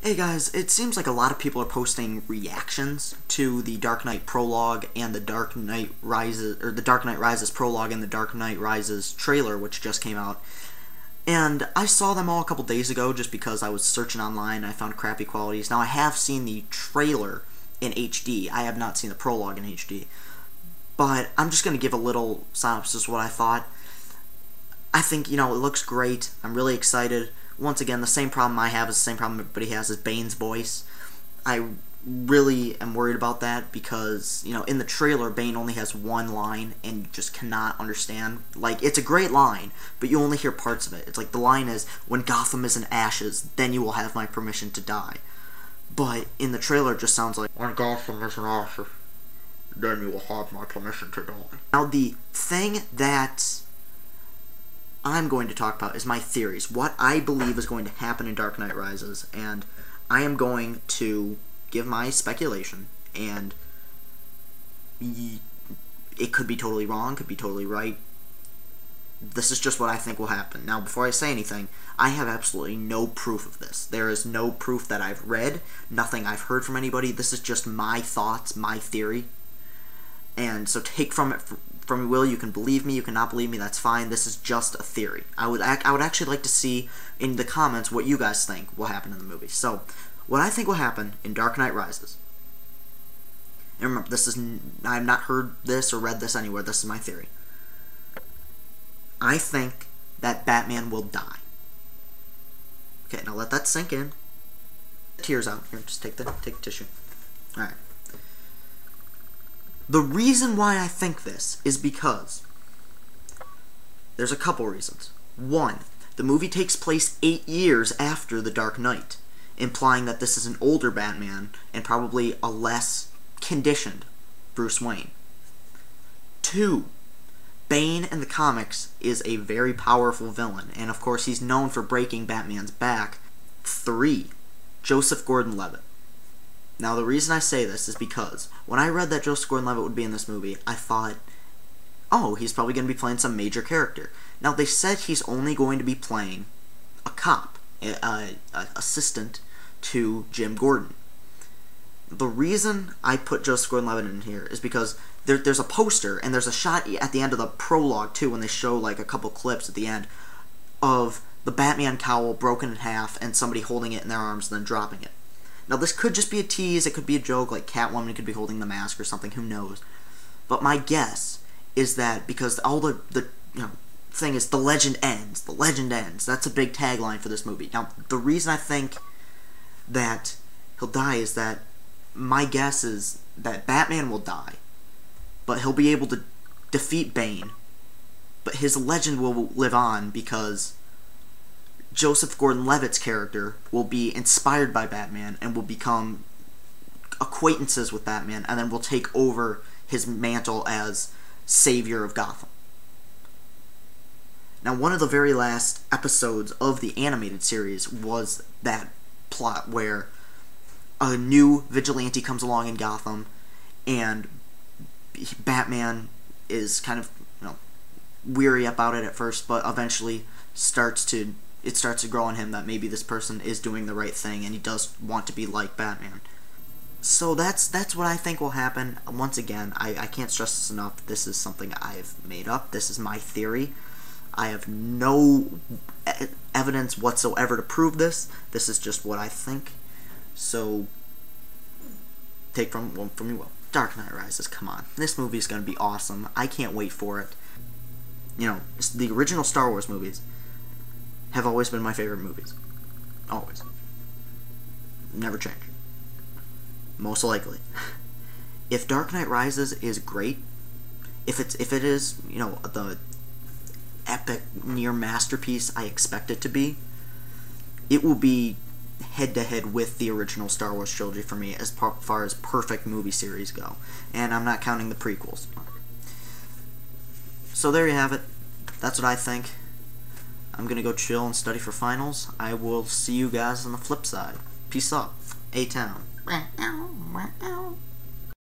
Hey guys, it seems like a lot of people are posting reactions to the Dark Knight prologue and the Dark Knight Rises, or the Dark Knight Rises prologue and the Dark Knight Rises trailer, which just came out. And I saw them all a couple days ago just because I was searching online and I found crappy qualities. Now I have seen the trailer in HD. I have not seen the prologue in HD. But I'm just going to give a little synopsis of what I thought. I think, it looks great. I'm really excited. Once again, the same problem I have is the same problem everybody has, is Bane's voice. I really am worried about that because, in the trailer, Bane only has one line and you just cannot understand. Like, it's a great line, but you only hear parts of it. It's like the line is, "When Gotham is in ashes, then you will have my permission to die." But in the trailer, it just sounds like, "When Gotham is in ashes, then you will have my permission to die." Now, the thing that I'm going to talk about is my theories, what I believe is going to happen in Dark Knight Rises, and I am going to give my speculation, and it could be totally wrong, could be totally right. This is just what I think will happen. Now, before I say anything, I have absolutely no proof of this. There is no proof that I've read, nothing I've heard from anybody. This is just my thoughts, my theory, and so take from it from will. You can believe me, you cannot believe me, that's fine. This is just a theory. I would actually like to see in the comments what you guys think will happen in the movie. So, what I think will happen in Dark Knight Rises, and remember, I have not heard this or read this anywhere, this is my theory. I think that Batman will die. Okay, now let that sink in. Tears out. Here, just take the tissue. Alright. The reason why I think this is because there's a couple reasons. One, the movie takes place 8 years after The Dark Knight, implying that this is an older Batman and probably a less conditioned Bruce Wayne. Two, Bane in the comics is a very powerful villain, and of course he's known for breaking Batman's back. Three, Joseph Gordon-Levitt. Now, the reason I say this is because when I read that Joseph Gordon-Levitt would be in this movie, I thought, oh, he's probably going to be playing some major character. Now, they said he's only going to be playing a cop, an assistant to Jim Gordon. The reason I put Joseph Gordon-Levitt in here is because there's a poster, and there's a shot at the end of the prologue, too, when they show, like, a couple clips at the end of the Batman cowl broken in half and somebody holding it in their arms and then dropping it. Now, this could just be a tease, it could be a joke, like Catwoman could be holding the mask or something, who knows. But my guess is that because all the thing is, the legend ends, that's a big tagline for this movie. Now, the reason I think that he'll die is that my guess is that Batman will die, but he'll be able to defeat Bane, but his legend will live on because Joseph Gordon-Levitt's character will be inspired by Batman and will become acquaintances with Batman, and then will take over his mantle as savior of Gotham. Now, one of the very last episodes of the animated series was that plot where a new vigilante comes along in Gotham, and Batman is kind of, weary about it at first, but eventually it starts to grow on him that maybe this person is doing the right thing and he does want to be like Batman. So that's what I think will happen. Once again, I can't stress this enough. This is something I've made up. This is my theory. I have no evidence whatsoever to prove this. This is just what I think. So take from you will. Dark Knight Rises, come on. This movie is going to be awesome. I can't wait for it. The original Star Wars movies have always been my favorite movies. Always. Never change. Most likely. If Dark Knight Rises is great, if it is, the epic near masterpiece I expect it to be, it will be head-to-head with the original Star Wars trilogy for me as far as perfect movie series go. And I'm not counting the prequels. So there you have it. That's what I think. I'm gonna go chill and study for finals. I will see you guys on the flip side. Peace up. A-Town.